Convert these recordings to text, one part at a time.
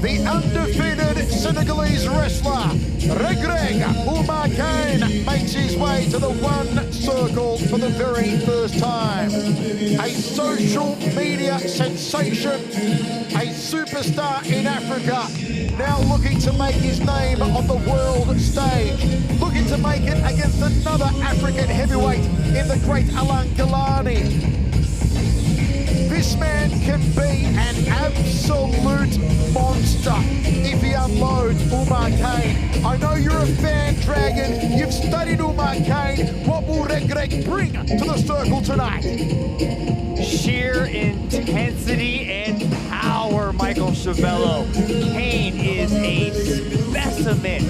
the undefeated Senegalese wrestler, Reug makes his way to the one circle for the very first time. A social media sensation, a superstar in Africa, now looking to make his name on the world stage, looking to make it against another African heavyweight in the great Alain Ngalani. This man can be an absolute monster if he unloads Umar Kane. I know you're a fan, Dragon. You've studied Umar Kane. What will Reug bring to the circle tonight? Sheer intensity and power, Michael Chavello. Kane is a specimen.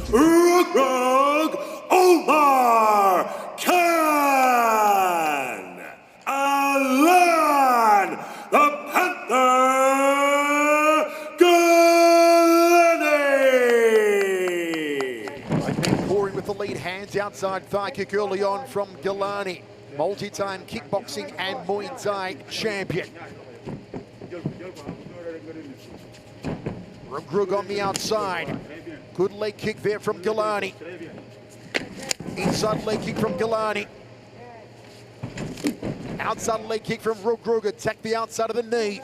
Reug Umar Kane! Alain, the Panther Ngalani! I've been pouring with the lead hands outside thigh kick early on from Ngalani. Multi-time kickboxing and Muay Thai champion. Reug on the outside. Good leg kick there from Ngalani. Inside leg kick from Ngalani. Outside leg kick from Reug, attack the outside of the knee.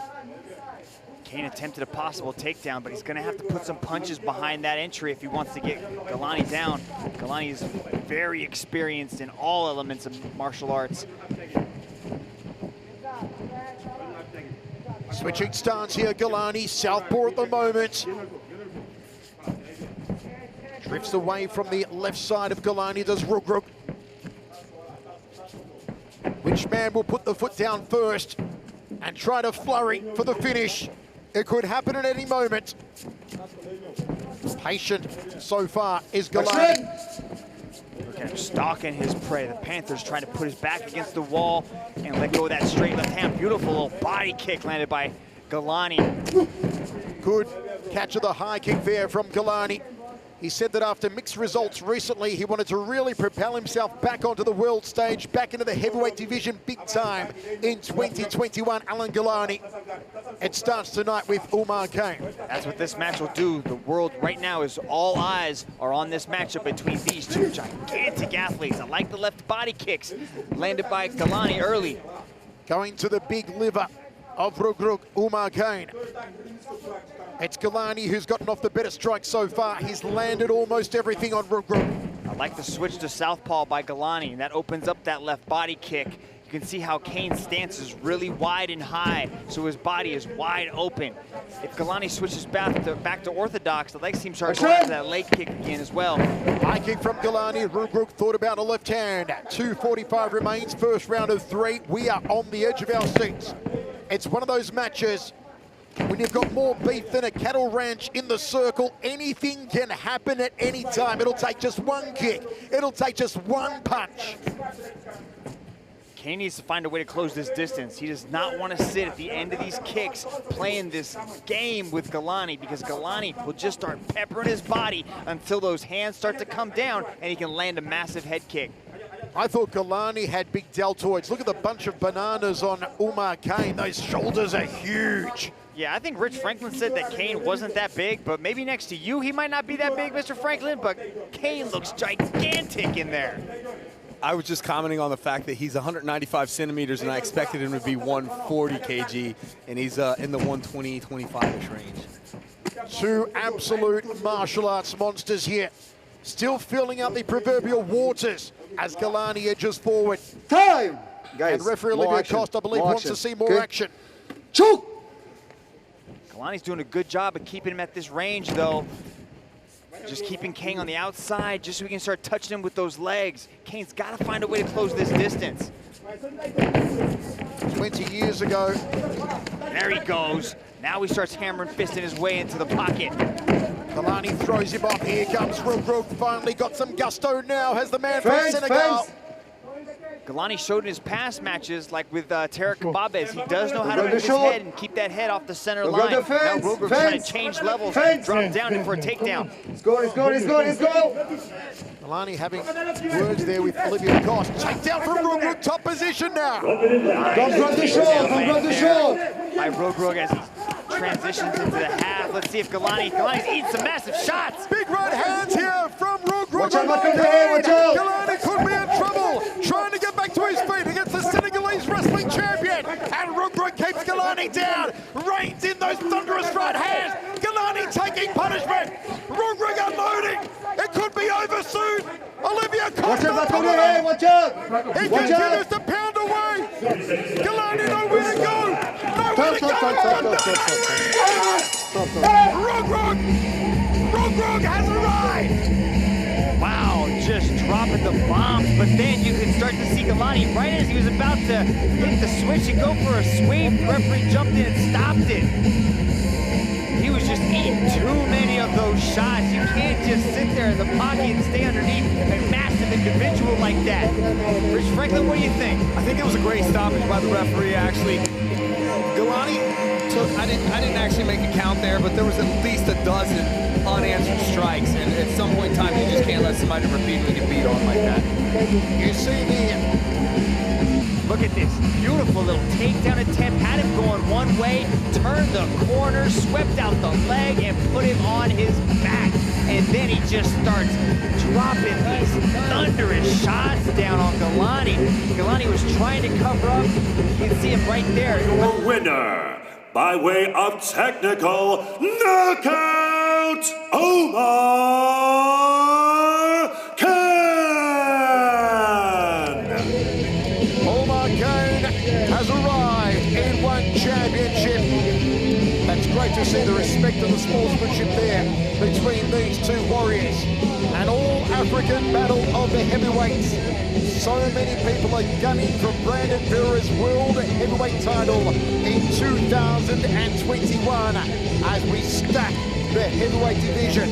Kane attempted a possible takedown, but he's gonna have to put some punches behind that entry if he wants to get Ngalani down. Ngalani is very experienced in all elements of martial arts. Switching stance here, Ngalani, southpaw at the moment. Drifts away from the left side of Ngalani, does Reug. Which man will put the foot down first and try to flurry for the finish? It could happen at any moment. Patient so far is Ngalani. Look at him stalking his prey. The Panther's trying to put his back against the wall and let go of that straight left hand. Beautiful little body kick landed by Ngalani. Good catch of the high kick there from Ngalani. He said that after mixed results recently, he wanted to really propel himself back onto the world stage, back into the heavyweight division big time in 2021. Alain Ngalani. It starts tonight with Umar Kane. That's what this match will do. The world right now is all eyes are on this matchup between these two gigantic athletes. I like the left body kicks landed by Ngalani early. Going to the big liver of Reug, Umar Kane. It's Ngalani who's gotten off the better strike so far. He's landed almost everything on Reug. I like the switch to southpaw by Ngalani, and that opens up that left body kick. You can see how Kane's stance is really wide and high, so his body is wide open. If Ngalani switches back to orthodox, the legs seem to start going after that leg kick again as well. High kick from Ngalani. Reug thought about a left hand. 2:45 remains, first round of 3. We are on the edge of our seats. It's one of those matches when you've got more beef than a cattle ranch in the circle. Anything can happen at any time. It'll take just one kick. It'll take just one punch. Kane needs to find a way to close this distance. He does not want to sit at the end of these kicks playing this game with Ngalani, because Ngalani will just start peppering his body until those hands start to come down and he can land a massive head kick. I thought Ngalani had big deltoids. Look at the bunch of bananas on Umar Kane. Those shoulders are huge. Yeah, I think Rich Franklin said that Kane wasn't that big, but maybe next to you he might not be that big, Mr. Franklin, but Kane looks gigantic in there. I was just commenting on the fact that he's 195 centimeters, and I expected him to be 140 kg, and he's in the 120, 25-ish range. Two absolute martial arts monsters here. Still filling out the proverbial waters as Ngalani edges forward. Time! Guys, and referee Olivia Costa, I believe, wants to see more action. Choke! Ngalani's doing a good job of keeping him at this range, though. Just keeping Kane on the outside, just so we can start touching him with those legs. Kane's got to find a way to close this distance. 20 years ago. There he goes. Now he starts hammering fisting his way into the pocket. Ngalani throws him up. Here comes Reug. Finally got some gusto now. Has the man from Senegal. Ngalani showed in his past matches, like with Tarek Kababes, he does know how to move his head and keep that head off the center line. Now Reug trying to change levels, drop down for a takedown. Let's go, let's go, let's go, let's go! Ngalani having words there with Olivia Costa. Takedown from Reug, top position now. Don't run the shot, don't run the shot! By Reug as he transitions into the half. path. Let's see if Ngalani's eating some massive shots. Big right hands here from Reug. Watch out, watch out. Ngalani could be in trouble. Trying to get back to his feet against the Senegalese wrestling champion. And Reug keeps Ngalani down. Reigns in those thunderous right hands. Ngalani taking punishment. Reug unloading. It could be over soon. Olivia Watch Costa. out, watch out. He Watch continues out. to pound away. Ngalani nowhere to go. Nowhere to go. Reug has arrived. Wow, just dropping the bombs, but then you can start to see Ngalani right as he was about to hit the switch and go for a sweep. The referee jumped in and stopped it. He was just eating too many of those shots. You can't just sit there in the pocket and stay underneath a massive individual like that. Rich Franklin, what do you think? I think it was a great stoppage by the referee, actually. Ngalani took, I didn't actually make a count there, but there was at least a dozen unanswered strikes, and at some point in time, you just can't let somebody repeatedly get beat on like that. You see the Look at this beautiful little takedown attempt. Had him going one way, turned the corner, swept out the leg, and put him on his back. And then he just starts dropping these thunderous shots down on Ngalani. Ngalani was trying to cover up. You can see him right there. Your winner, by way of technical knockout, Omar Khan! Omar Khan has arrived in one championship. That's great to see the respect and the sportsmanship there between these two warriors. An all-African battle of the heavyweights. So many people are gunning for Brandon Vera's world heavyweight title in 2021 as we stack the heavyweight division.